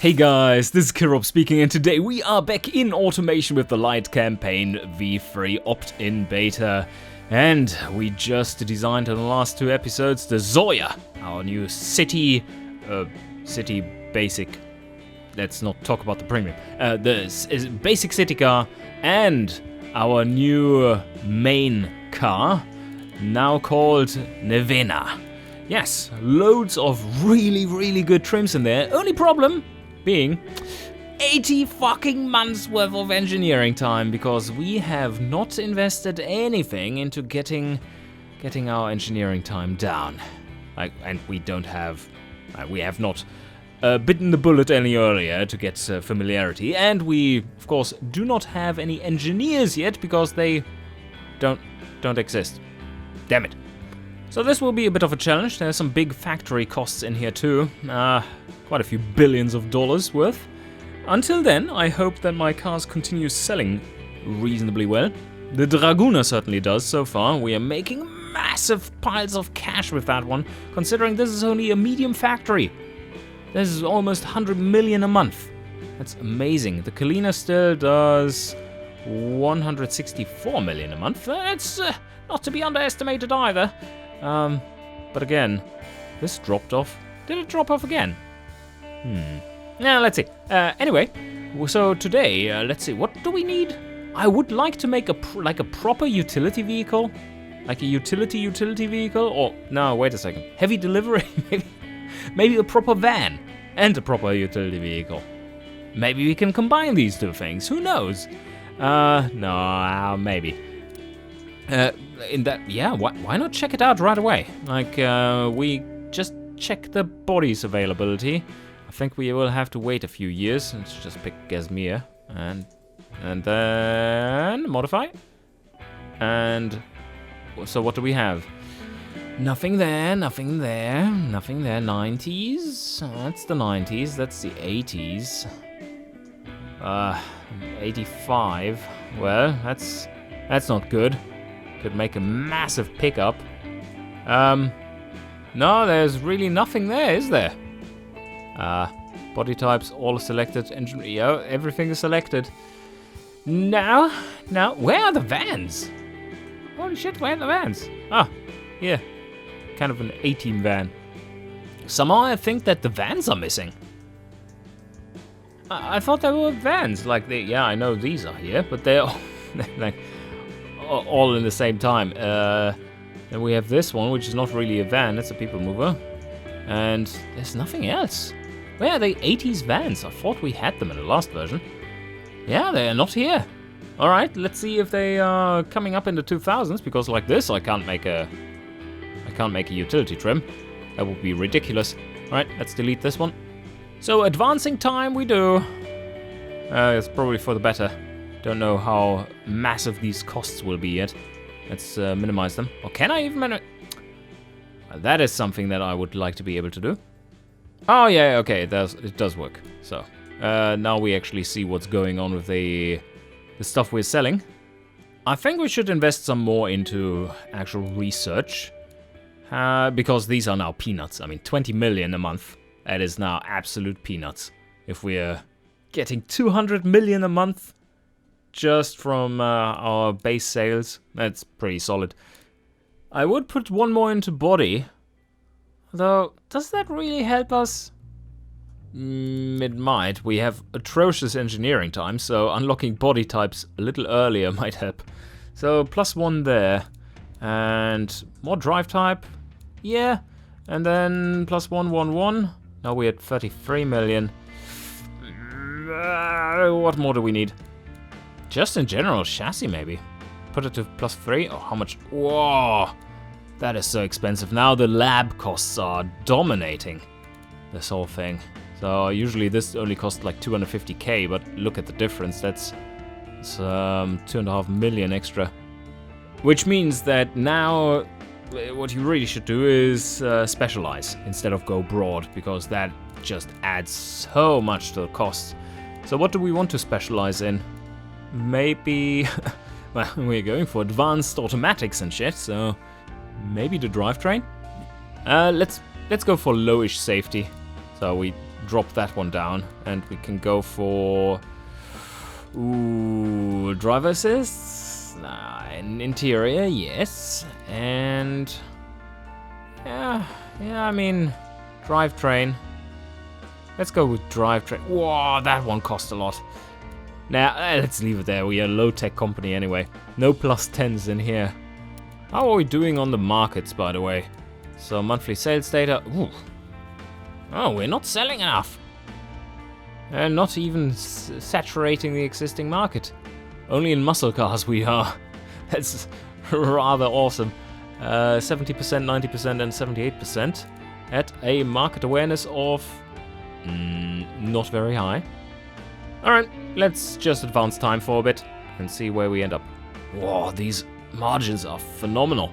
Hey guys, this is Kirop speaking, and today we are back in automation with the Lite campaign V3 opt-in beta. And we just designed in the last 2 episodes the Zoya, our new city basic. Let's not talk about the premium. The basic city car and our new main car, now called Nevena. Yes, loads of really good trims in there. Only problem being 80 fucking months worth of engineering time, because we have not invested anything into getting our engineering time down. And we have not bitten the bullet any earlier to get familiarity, and we of course do not have any engineers yet because they don't exist. Damn it. So this will be a bit of a challenge. There's some big factory costs in here too. Quite a few billions of dollars worth. Until then, I hope that my cars continue selling reasonably well. The Dragooner certainly does so far. We are making massive piles of cash with that one, considering this is only a medium factory. This is almost 100 million a month. That's amazing. The Kalina still does 164 million a month. That's not to be underestimated either. But again, this dropped off. Did it drop off again? Now, let's see. Anyway, so today, let's see, what do we need? I would like to make a proper utility vehicle. Like a utility vehicle? Or, no, wait a second. Heavy delivery? Maybe a proper van and a proper utility vehicle. Maybe we can combine these two things. Who knows? No, maybe. Why not check it out right away? Like, we just check the body's availability. I think we will have to wait a few years. Let's just pick Gazmir and then modify. And so what do we have? Nothing there. 90s. That's the 90s. That's the 80s. 85. Well, that's not good. Could make a massive pickup. No, there's really nothing there, is there? Body types all selected. Engine, everything is selected. Now, where are the vans? Holy shit, where are the vans? Ah, yeah, kind of an A-team van. Somehow I think that the vans are missing. I thought they were vans. Like, I know these are here, but they're all in the same time. Then we have this one, which is not really a van, it's a people mover. And there's nothing else. Where are the 80s vans? I thought we had them in the last version. Yeah, they are not here. Alright, let's see if they are coming up in the 2000s, because like this I can't make a utility trim. That would be ridiculous. Alright, let's delete this one. So advancing time we do. It's probably for the better. Don't know how massive these costs will be yet. Let's minimize them. Or can I even minimize? That is something that I would like to be able to do. Oh yeah, okay, it does work. So now we actually see what's going on with the stuff we're selling. I think we should invest some more into actual research. Because these are now peanuts. I mean, 20 million a month. That is now absolute peanuts. If we're getting 200 million a month just from our base sales, that's pretty solid. I would put one more into body, though does that really help us? It might. We have atrocious engineering time, so unlocking body types a little earlier might help. So +1 there, and more drive type, yeah, and then +1. Now we're at 33 million. What more do we need? Just in general, chassis maybe. Put it to +3. Oh, how much? Whoa! That is so expensive. Now the lab costs are dominating this whole thing. So usually this only costs like 250k, but look at the difference. That's 2.5 million extra. Which means that now what you really should do is specialize instead of go broad, because that just adds so much to the cost. So what do we want to specialize in? Maybe, well, we're going for advanced automatics and shit, so maybe the drivetrain? Let's go for lowish safety. So we drop that one down, and we can go for driver assist, interior, yes, and yeah, I mean drivetrain. Let's go with drivetrain. Whoa, that one cost a lot. Now let's leave it there. We are a low-tech company anyway. No plus 10s in here. How are we doing on the markets, by the way? So monthly sales data. Ooh. Oh, we're not selling enough. And not even saturating the existing market. Only in muscle cars we are. That's rather awesome. 70%, 90%, and 78% at a market awareness of not very high. Alright, let's just advance time for a bit and see where we end up. Whoa, these margins are phenomenal.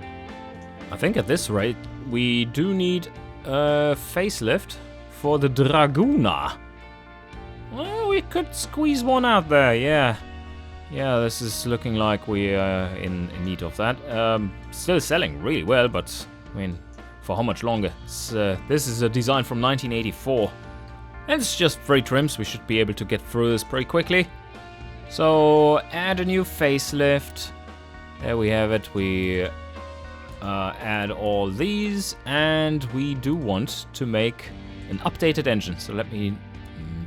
I think at this rate we do need a facelift for the Dragoona. Well, we could squeeze one out there, yeah. Yeah, this is looking like we are in need of that. Still selling really well, but I mean, for how much longer? This is a design from 1984. And it's just 3 trims, we should be able to get through this pretty quickly. So, add a new facelift. There we have it. We add all these, and we do want to make an updated engine. So let me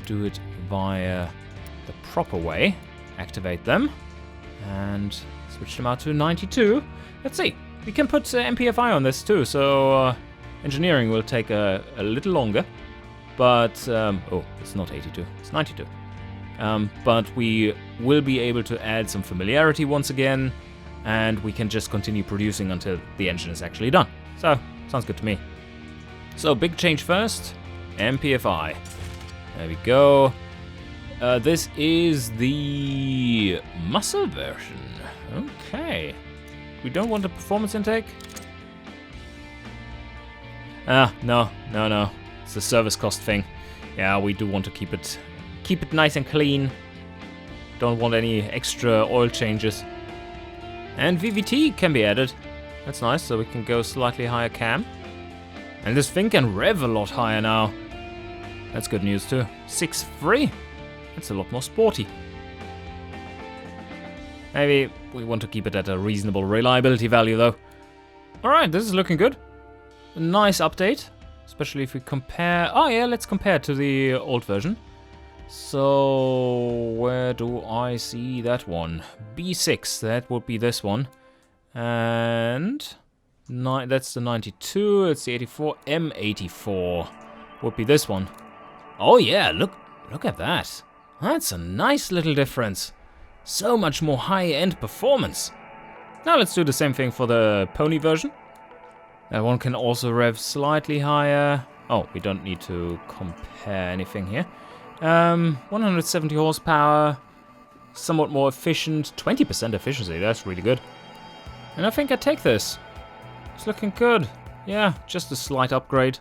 do it via the proper way. Activate them, and switch them out to 92. Let's see. We can put MPFI on this too, so engineering will take a little longer. But, oh, it's not 82, it's 92. But we will be able to add some familiarity once again, and we can just continue producing until the engine is actually done. So, sounds good to me. So, big change first, MPFI. There we go. This is the muscle version. Okay. We don't want a performance intake? No. It's the service cost thing. Yeah, we do want to keep it nice and clean. Don't want any extra oil changes. And VVT can be added. That's nice, so we can go slightly higher cam. And this thing can rev a lot higher now. That's good news too. 6.3. That's a lot more sporty. Maybe we want to keep it at a reasonable reliability value though. Alright, this is looking good. A nice update. Especially if we compare... Oh yeah, let's compare to the old version. So, where do I see that one? B6, that would be this one. And... that's the 92, it's the 84. M84 would be this one. Oh yeah, look at that. That's a nice little difference. So much more high-end performance. Now let's do the same thing for the pony version. That one can also rev slightly higher. Oh, we don't need to compare anything here. 170 horsepower, somewhat more efficient, 20% efficiency, that's really good. And I think I take this. It's looking good. Yeah, just a slight upgrade.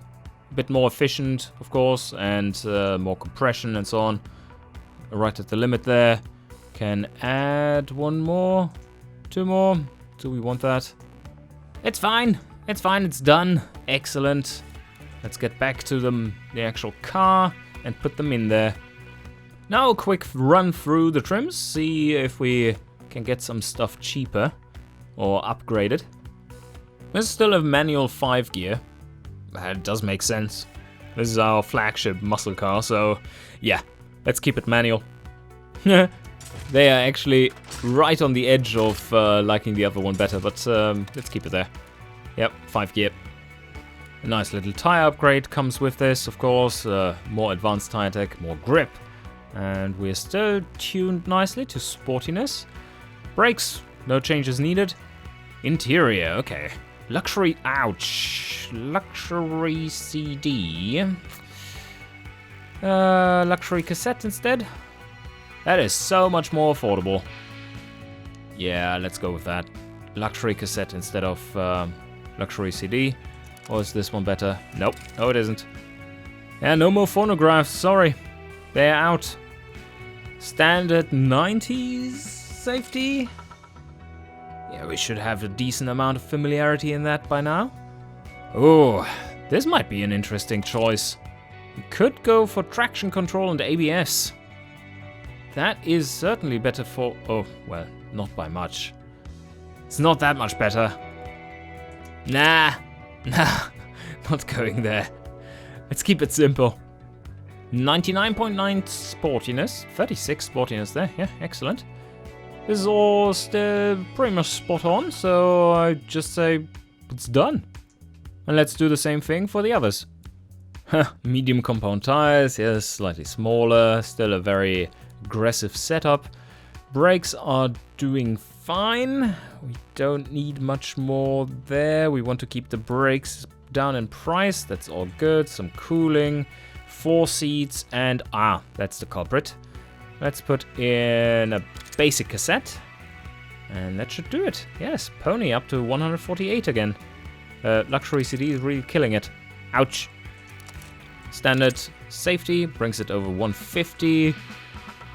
A bit more efficient, of course, and more compression and so on. Right at the limit there. Can add one more, 2 more. Do we want that? It's fine. It's fine, it's done. Excellent. Let's get back to the actual car and put them in there. Now a quick run through the trims, see if we can get some stuff cheaper or upgraded. This is still a manual 5 gear. That does make sense. This is our flagship muscle car, so yeah, let's keep it manual. They are actually right on the edge of liking the other one better, but let's keep it there. Yep, 5 gear. A nice little tire upgrade comes with this, of course. More advanced tire tech, more grip. And we're still tuned nicely to sportiness. Brakes, no changes needed. Interior, okay. Luxury, ouch. Luxury CD. Luxury cassette instead. That is so much more affordable. Yeah, let's go with that. Luxury cassette instead of luxury CD. Or is this one better? Nope, no it isn't. Yeah, no more phonographs, sorry. They're out. Standard 90s safety. Yeah, we should have a decent amount of familiarity in that by now. Oh, this might be an interesting choice. We could go for traction control and ABS. That is certainly better for... Oh, well, not by much. It's not that much better. Nah, not going there. Let's keep it simple. 99.9 sportiness, 36 sportiness there, yeah, excellent. This is all still pretty much spot on, so I just say it's done. And let's do the same thing for the others. Medium compound tires, yes, slightly smaller, still a very aggressive setup. Brakes are doing fine. We don't need much more there. We want to keep the brakes down in price, that's all good. Some cooling, 4 seats, and that's the culprit. Let's put in a basic cassette, and that should do it. Yes, pony up to 148 again. Luxury CD is really killing it. Ouch. Standard safety brings it over 150.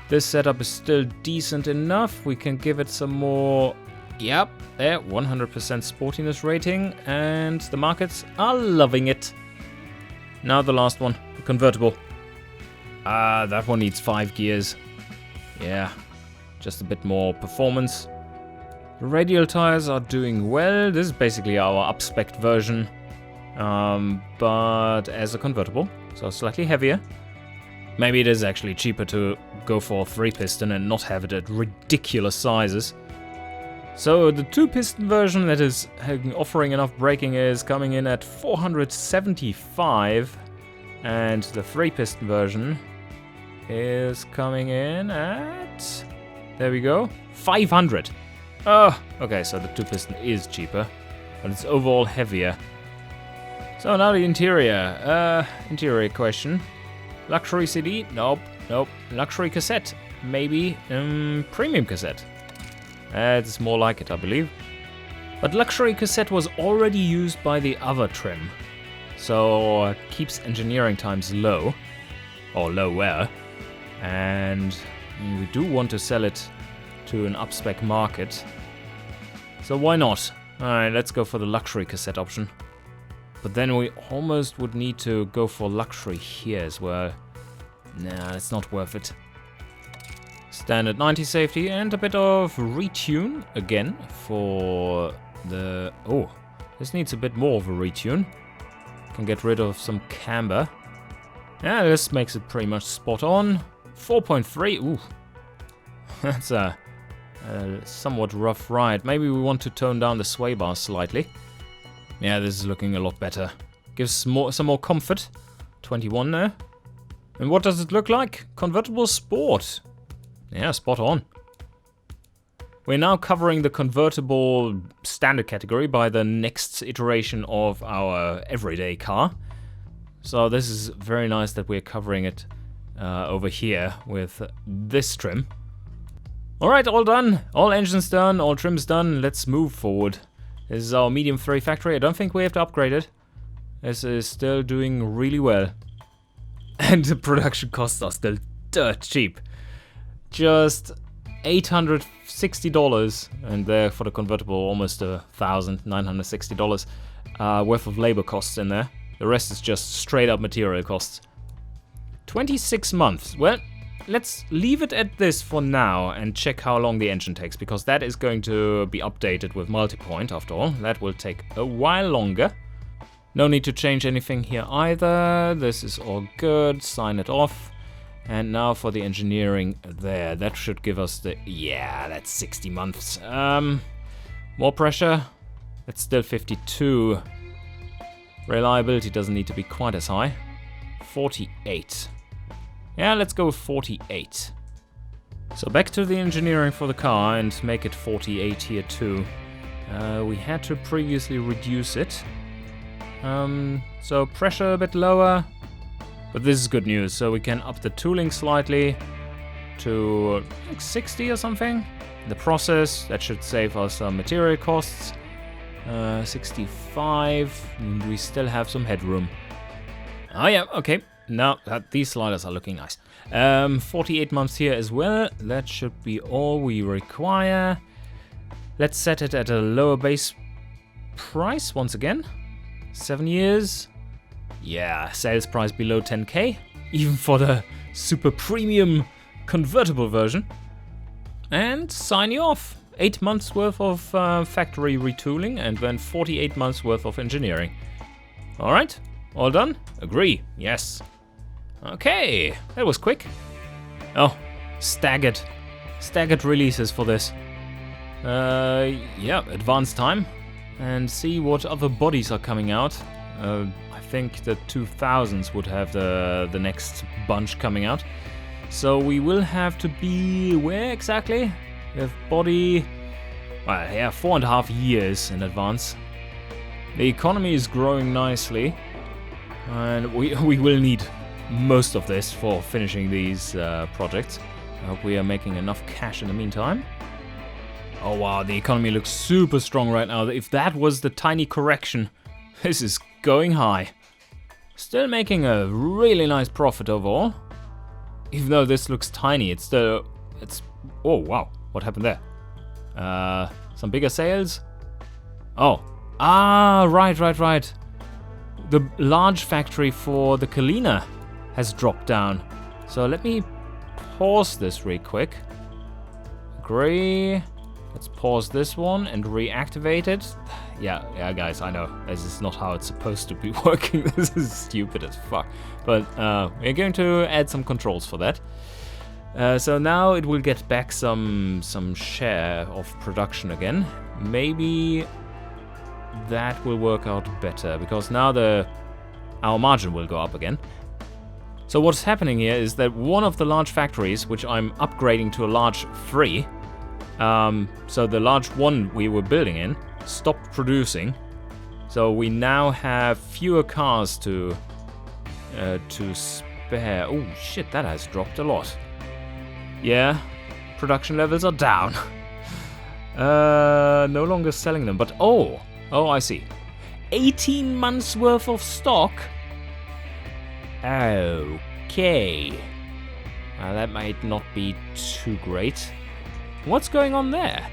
This setup is still decent enough. We can give it some more. Yep, there, 100% sportiness rating, and the markets are loving it. Now the last one, the convertible. That one needs 5 gears. Yeah, just a bit more performance. The radial tires are doing well. This is basically our up-spec version, but as a convertible, so slightly heavier. Maybe it is actually cheaper to go for a 3-piston and not have it at ridiculous sizes. So the 2-piston version that is offering enough braking is coming in at 475, and the 3-piston version is coming in at, there we go, 500. Oh, okay, so the 2-piston is cheaper, but it's overall heavier. So now the interior. Interior question. Luxury CD? Nope. Luxury cassette? Maybe. Premium cassette? It's more like it, I believe. But luxury cassette was already used by the other trim, so keeps engineering times low, or lower, and we do want to sell it to an up-spec market, so why not? Alright, let's go for the luxury cassette option. But then we almost would need to go for luxury here as well. Nah, it's not worth it. Standard 90 safety and a bit of retune again for the... Oh, this needs a bit more of a retune. Can get rid of some camber. Yeah, this makes it pretty much spot on. 4.3, ooh. That's a somewhat rough ride. Maybe we want to tone down the sway bars slightly. Yeah, this is looking a lot better. Gives some more comfort. 21 there. And what does it look like? Convertible Sport. Yeah, spot on. We're now covering the convertible standard category by the next iteration of our everyday car. So this is very nice that we're covering it over here with this trim. Alright, all done. All engines done, all trims done. Let's move forward. This is our medium 3 factory. I don't think we have to upgrade it. This is still doing really well. And the production costs are still dirt cheap. Just $860, and there for the convertible almost $1,960 worth of labor costs in there. The rest is just straight up material costs. 26 months. Well, let's leave it at this for now and check how long the engine takes, because that is going to be updated with multi-point after all. That will take a while longer. No need to change anything here either. This is all good. Sign it off. And now for the engineering there. That should give us the... Yeah, that's 60 months. More pressure. That's still 52. Reliability doesn't need to be quite as high. 48. Yeah, let's go with 48. So back to the engineering for the car and make it 48 here too. We had to previously reduce it. So pressure a bit lower. But this is good news, so we can up the tooling slightly to like 60 or something. The process, that should save us some material costs. 65, and we still have some headroom. Oh yeah, okay. Now these sliders are looking nice. 48 months here as well. That should be all we require. Let's set it at a lower base price once again. 7 years. Yeah, sales price below 10k, even for the super premium convertible version. And sign you off. 8 months worth of factory retooling and then 48 months worth of engineering. Alright, all done? Agree, yes. Okay, that was quick. Oh, staggered releases for this. Yeah, advance time. And see what other bodies are coming out. I think the 2000s would have the next bunch coming out. So we will have to be, where exactly? We have body, well, yeah, 4.5 years in advance. The economy is growing nicely. And we will need most of this for finishing these projects. I hope we are making enough cash in the meantime. Oh wow, the economy looks super strong right now. If that was the tiny correction, this is going high. Still making a really nice profit overall. Even though this looks tiny, it's oh wow, what happened there? Some bigger sales? Oh, right. The large factory for the Kalina has dropped down. So let me pause this real quick. Agree. Let's pause this one and reactivate it. Yeah, guys, I know. This is not how it's supposed to be working. This is stupid as fuck. But we're going to add some controls for that. So now it will get back some share of production again. Maybe that will work out better, because now our margin will go up again. So what's happening here is that one of the large factories, which I'm upgrading to a large 3, so the large one we were building in, stopped producing. So we now have fewer cars to spare. Oh shit, that has dropped a lot. Yeah, production levels are down. No longer selling them, but oh, I see. 18 months worth of stock? Okay. Well, that might not be too great. What's going on there?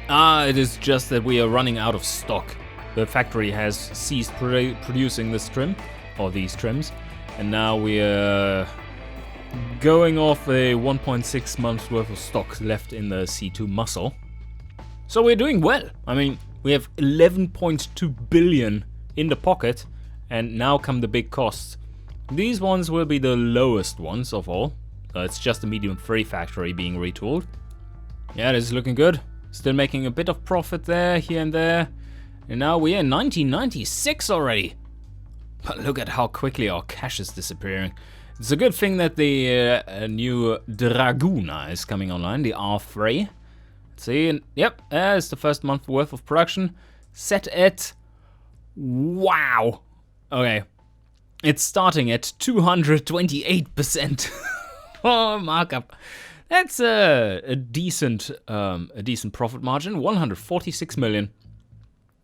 It is just that we are running out of stock. The factory has ceased producing this trim, or these trims, and now we are going off a 1.6 months worth of stock left in the C2 muscle. So we're doing well. I mean, we have 11.2 billion in the pocket, and now come the big costs. These ones will be the lowest ones of all. It's just a medium 3 factory being retooled. Yeah, this is looking good. Still making a bit of profit there, here and there. And now we're in 1996 already. But look at how quickly our cash is disappearing. It's a good thing that the new Dragoon is coming online, the R3. Let's see, and yep, there's the first month worth of production. Set at, wow. Okay, it's starting at 228%. Oh, markup. That's a decent profit margin, 146 million.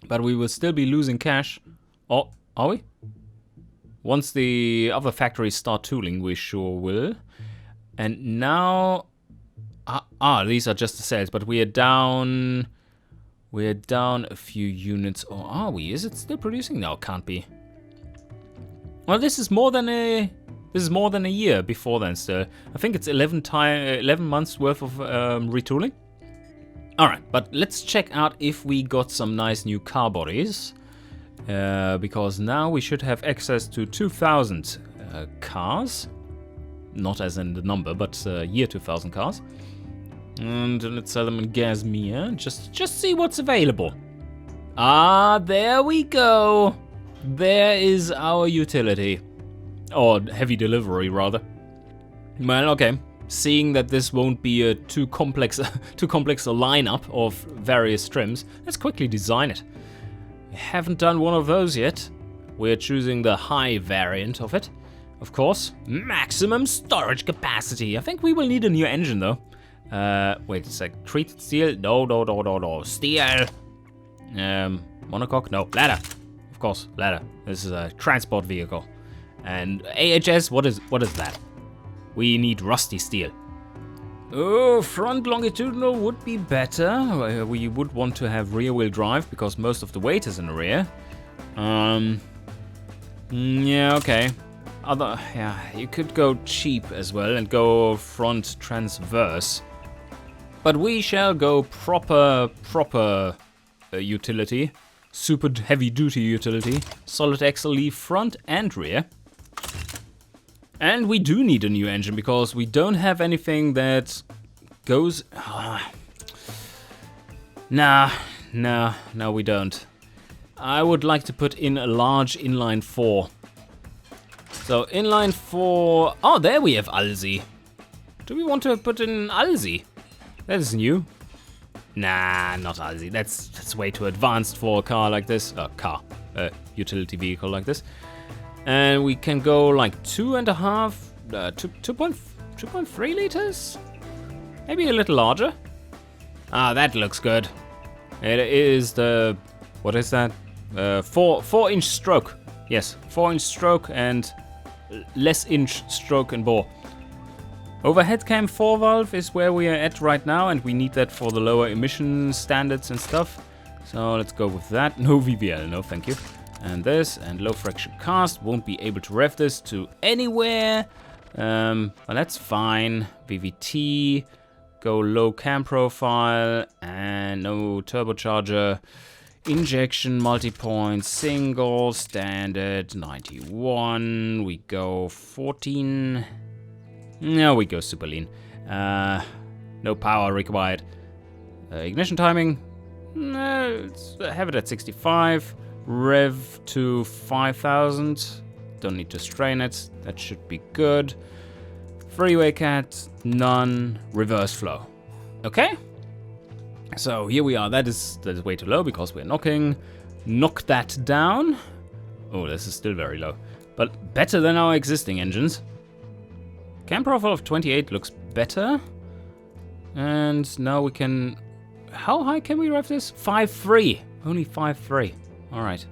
But we will still be losing cash. Oh, are we? Once the other factories start tooling, we sure will. And now, these are just the sales, but we are down. We're down a few units, or are we? Is it still producing? No, can't be. Well, this is more than a year before then. Still, I think it's 11 months worth of retooling. All right, but let's check out if we got some nice new car bodies, because now we should have access to 2,000 cars, not as in the number, but year 2000 cars. And let's sell them in Gazmere. Just see what's available. There we go. There is our utility. Or heavy delivery, rather. Well, okay. Seeing that this won't be a too complex a lineup of various trims, let's quickly design it. We haven't done one of those yet. We're choosing the high variant of it. Of course, maximum storage capacity. I think we will need a new engine, though. Wait a sec. Treated steel? No. Steel. Monocoque? No. Ladder. Of course, ladder. This is a transport vehicle. And AHS, what is that? We need rusty steel. Oh, front longitudinal would be better. We would want to have rear-wheel drive because most of the weight is in the rear. Yeah, okay. You could go cheap as well and go front transverse. But we shall go proper utility. Super heavy duty utility. Solid axle leaf front and rear. And we do need a new engine because we don't have anything that goes... Nah, we don't. I would like to put in a large inline 4. So inline 4... Oh, there we have Alsi. Do we want to put in Alsi? That is new. Nah, not Alsi. That's way too advanced for a car like this. Utility vehicle like this. And we can go like 2.3 liters? Maybe a little larger. Ah, that looks good. It is the... What is that? 4-inch stroke. Yes, 4-inch stroke and less inch stroke and bore. Overhead cam 4 valve is where we are at right now, and we need that for the lower emission standards and stuff. So let's go with that. No VVL, no thank you. And this, and low friction cast. Won't be able to rev this to anywhere. But that's fine. VVT, go low cam profile, and no turbocharger. Injection, multi-point, single, standard, 91. We go 14. No, we go super lean. No power required. Ignition timing. Let's have it at 65. Rev to 5,000. Don't need to strain it. That should be good. Freeway cat, none. Reverse flow. Okay. So here we are. That is way too low because we're knocking. Knock that down. Oh, this is still very low. But better than our existing engines. Cam profile of 28 looks better. And now we can... How high can we rev this? 5.3. Only 5.3. Alright.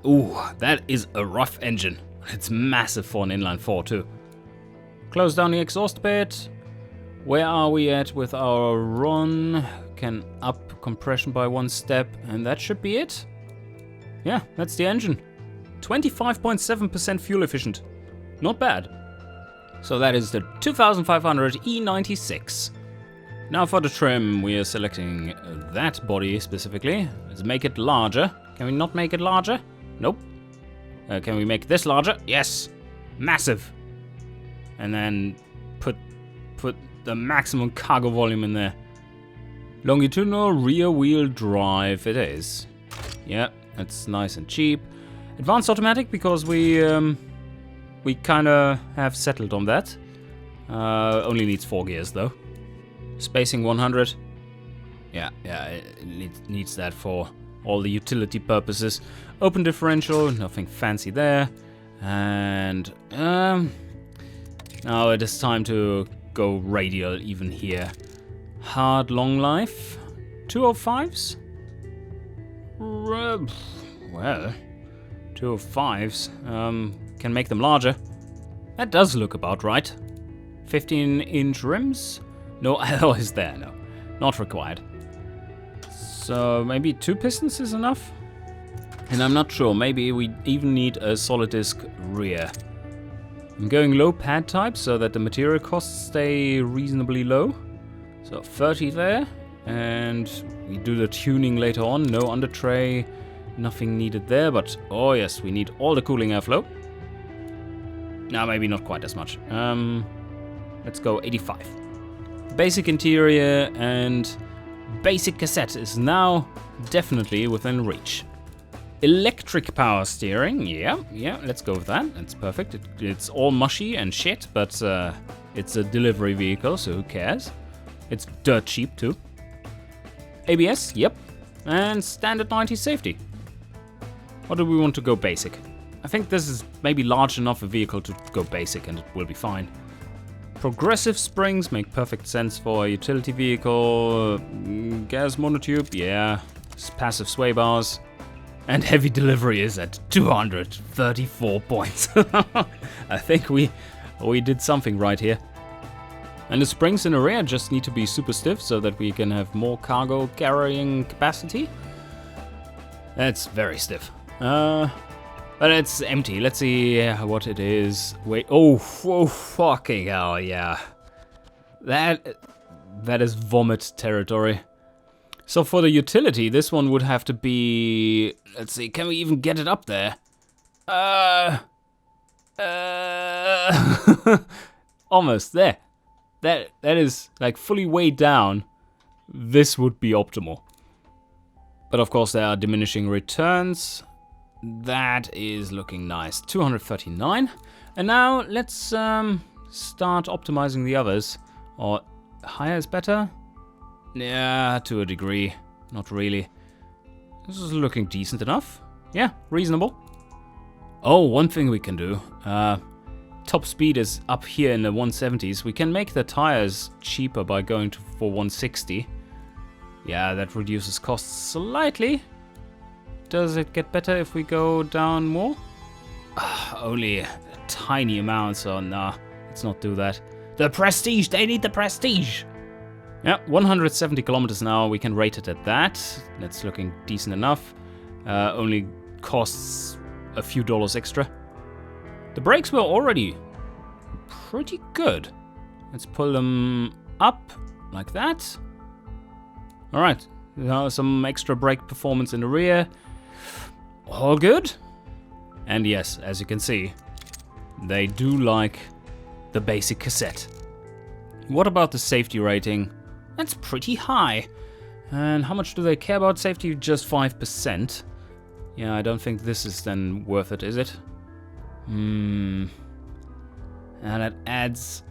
Ooh, that is a rough engine. It's massive for an inline 4 too. Close down the exhaust bit. Where are we at with our run? Can up compression by 1 step, and that should be it. Yeah, that's the engine. 25.7% fuel efficient. Not bad. So that is the 2500 E96. Now for the trim, we are selecting that body specifically. Let's make it larger. Can we not make it larger? Nope. Can we make this larger? Yes. Massive. And then put the maximum cargo volume in there. Longitudinal rear wheel drive it is. Yeah, that's nice and cheap. Advanced automatic because we kind of have settled on that. Only needs 4 gears though. Spacing 100. Yeah, it needs that for all the utility purposes. Open differential, nothing fancy there. And now it is time to go radial even here. Hard long life. 205s? Well, 205s. Can make them larger. That does look about right. 15-inch rims. No alloys there, no. Not required. So maybe 2 pistons is enough? And I'm not sure, maybe we even need a solid disc rear. I'm going low pad type so that the material costs stay reasonably low. So 30 there, and we do the tuning later on. No under tray, nothing needed there, but oh yes, we need all the cooling airflow. No, maybe not quite as much. Let's go 85. Basic interior and basic cassette is now definitely within reach. Electric power steering, yeah, let's go with that. That's perfect. It's all mushy and shit, but it's a delivery vehicle, so who cares? It's dirt cheap too. ABS, yep. And standard 90 safety. Or do we want to go basic? I think this is maybe large enough a vehicle to go basic and it will be fine. Progressive springs make perfect sense for a utility vehicle. Gas monotube, yeah. Passive sway bars. And heavy delivery is at 234 points. I think we did something right here. And the springs in the rear just need to be super stiff so that we can have more cargo carrying capacity. That's very stiff. But it's empty. Let's see what it is. Wait. Oh, fucking hell, yeah. That is vomit territory. So for the utility, this one would have to be... Let's see, can we even get it up there? Almost there. That is like fully weighed down. This would be optimal. But of course there are diminishing returns. That is looking nice. 239. And now let's start optimizing the others. Or higher is better? Yeah, to a degree. Not really. This is looking decent enough. Yeah, reasonable. Oh, one thing we can do. Top speed is up here in the 170s. We can make the tires cheaper by going for 160. Yeah, that reduces costs slightly. Does it get better if we go down more? Only a tiny amount, so nah, let's not do that. The prestige, they need the prestige. Yeah, 170 kilometers now, we can rate it at that. That's looking decent enough. Only costs a few dollars extra. The brakes were already pretty good. Let's pull them up like that. Alright, now some extra brake performance in the rear. All good. And yes, as you can see, they do like the basic cassette. What about the safety rating? That's pretty high. And how much do they care about safety? Just 5%. Yeah, I don't think this is then worth it, is it? And that adds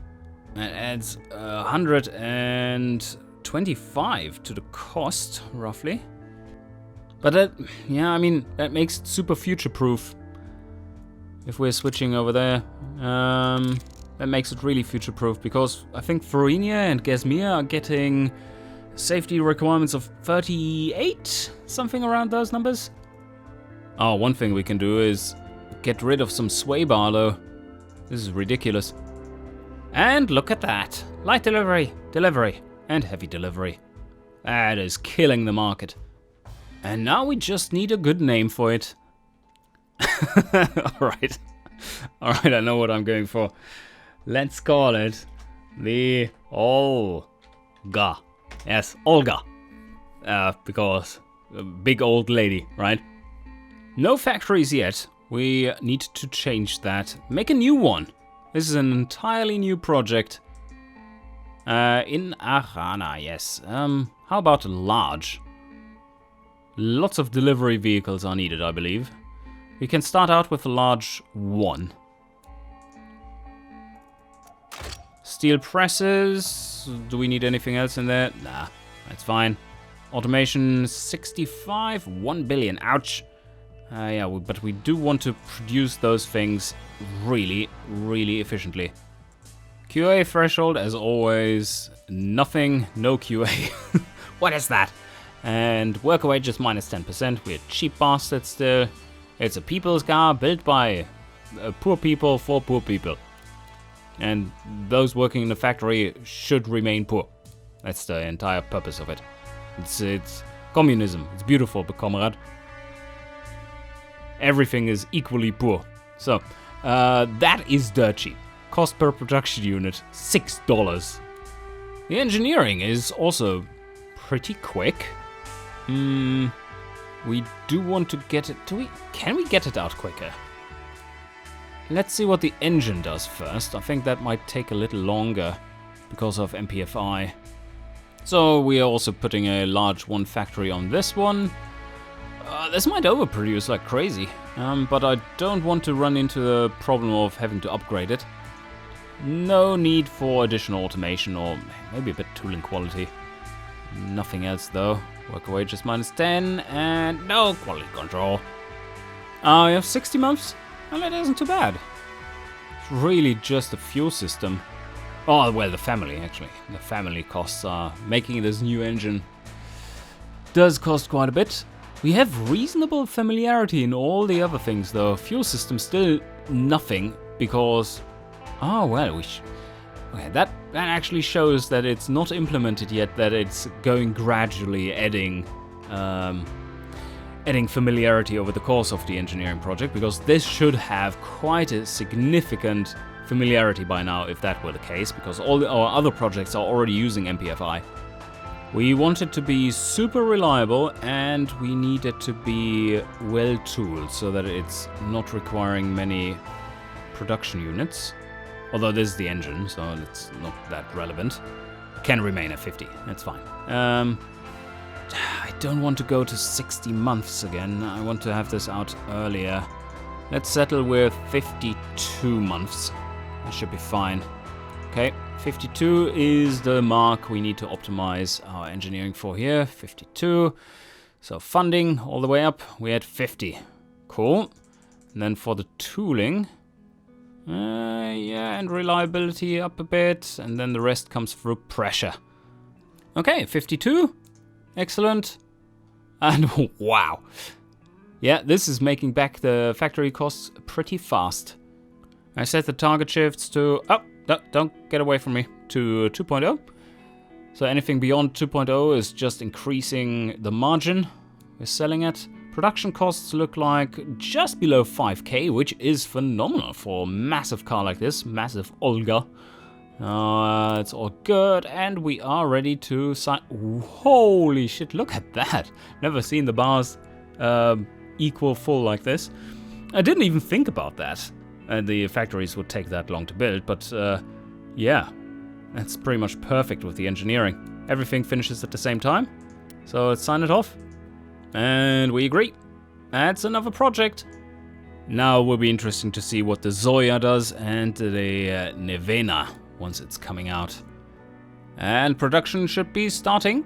125 to the cost, roughly. But that, yeah, I mean, that makes it super future-proof. If we're switching over there, that makes it really future-proof, because I think Florinia and Gasmir are getting safety requirements of 38, something around those numbers. Oh, one thing we can do is get rid of some sway bar though. This is ridiculous. And look at that. Light delivery, and heavy delivery. That is killing the market. And now we just need a good name for it. Alright, I know what I'm going for. Let's call it the Olga. Yes, Olga. Because a big old lady, right? No factories yet. We need to change that. Make a new one. This is an entirely new project. In Archana, yes. How about large? Lots of delivery vehicles are needed, I believe. We can start out with a large one. Steel presses. Do we need anything else in there? Nah, that's fine. Automation 65, 1 billion. Ouch. Yeah, but we do want to produce those things really, really efficiently. QA threshold, as always, nothing, no QA. What is that? And worker wages minus 10%. We're cheap bastards still. It's a people's car built by poor people for poor people. And those working in the factory should remain poor. That's the entire purpose of it. It's communism. It's beautiful, but comrade. Everything is equally poor. So, that is dirt cheap. Cost per production unit, $6. The engineering is also pretty quick. We do want to get it... Can we get it out quicker? Let's see what the engine does first. I think that might take a little longer because of MPFI. So we are also putting a large one factory on this one. This might overproduce like crazy, but I don't want to run into the problem of having to upgrade it. No need for additional automation or maybe a bit tooling quality. Nothing else though. Worker wages minus 10 and no quality control. We have 60 months? Well, that isn't too bad. It's really just the fuel system. Oh, well, the family actually. The family costs are making this new engine. Does cost quite a bit. We have reasonable familiarity in all the other things though. Fuel system still nothing because... Oh, well, okay, that actually shows that it's not implemented yet, that it's going gradually adding adding familiarity over the course of the engineering project, because this should have quite a significant familiarity by now if that were the case, because all our other projects are already using MPFI. We want it to be super reliable, and we need it to be well tooled so that it's not requiring many production units. Although this is the engine, so it's not that relevant. Can remain at 50, that's fine. I don't want to go to 60 months again. I want to have this out earlier. Let's settle with 52 months. That should be fine. Okay, 52 is the mark we need to optimize our engineering for here. 52. So funding all the way up, we're at 50. Cool. And then for the tooling, yeah, and reliability up a bit. And then the rest comes through pressure. Okay, 52. Excellent. And wow. Yeah, this is making back the factory costs pretty fast. I set the target shifts to... Oh, don't get away from me. To 2.0. So anything beyond 2.0 is just increasing the margin we're selling at. Production costs look like just below 5k, which is phenomenal for a massive car like this. Massive Olga. It's all good, and we are ready to sign. Holy shit, look at that. Never seen the bars equal full like this. I didn't even think about that. The factories would take that long to build, but yeah, that's pretty much perfect with the engineering. Everything finishes at the same time, so let's sign it off. And we agree. That's another project. Now it will be interesting to see what the Zoya does and the Nevena once it's coming out. And production should be starting.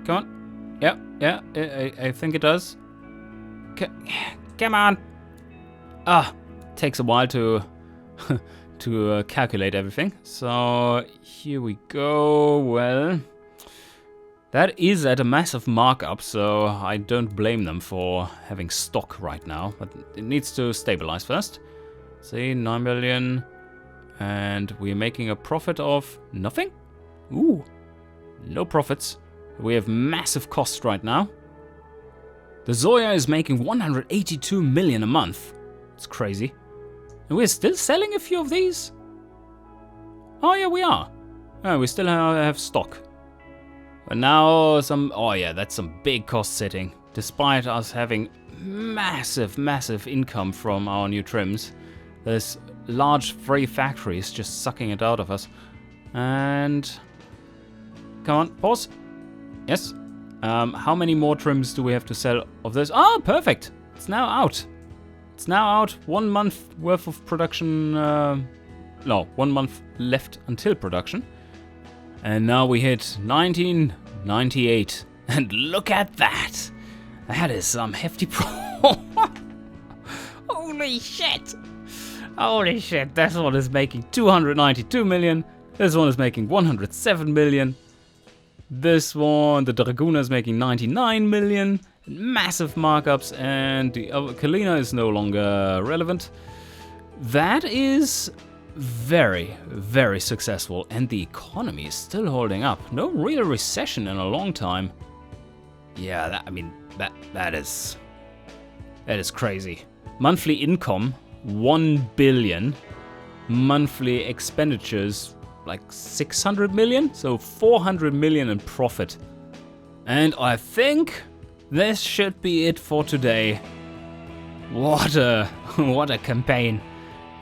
Come on. Yeah, I think it does. Come on. Takes a while to to calculate everything. So here we go. Well, that is at a massive markup, so I don't blame them for having stock right now, but it needs to stabilize first. See, 9 million. And we're making a profit of nothing? Ooh, no profits. We have massive costs right now. The Zoya is making 182 million a month. It's crazy. And we're still selling a few of these? Oh yeah, we are. Oh, we still have stock. But now oh yeah, that's some big cost setting. Despite us having massive income from our new trims. There's large free factories just sucking it out of us. And come on, pause. Yes. How many more trims do we have to sell of this? Oh, perfect. It's now out. It's now out. 1 month worth of production. No, 1 month left until production. And now we hit 1998. And look at that. That is some hefty Holy shit. Holy shit, this one is making 292 million. This one is making 107 million. This one, the Dragoon, is making 99 million. Massive markups, and the Kalina is no longer relevant. That is very successful, and the economy is still holding up. No real recession in a long time. Yeah, that is crazy. Monthly income, 1 billion. Monthly expenditures, like 600 million, so 400 million in profit. And I think this should be it for today. What a campaign.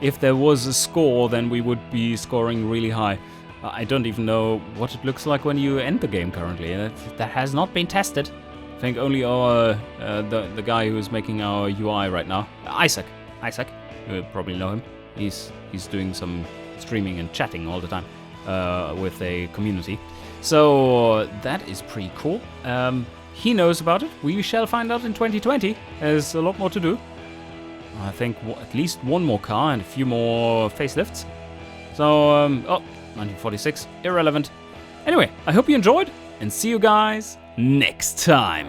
If there was a score, then we would be scoring really high. I don't even know what it looks like when you end the game currently. That has not been tested. I think only our the guy who's making our UI right now, Isaac, you probably know him. He's doing some streaming and chatting all the time with a community. So that is pretty cool. He knows about it. We shall find out in 2020. There's a lot more to do. I think at least one more car and a few more facelifts. So, 1946, irrelevant. Anyway, I hope you enjoyed, and see you guys next time.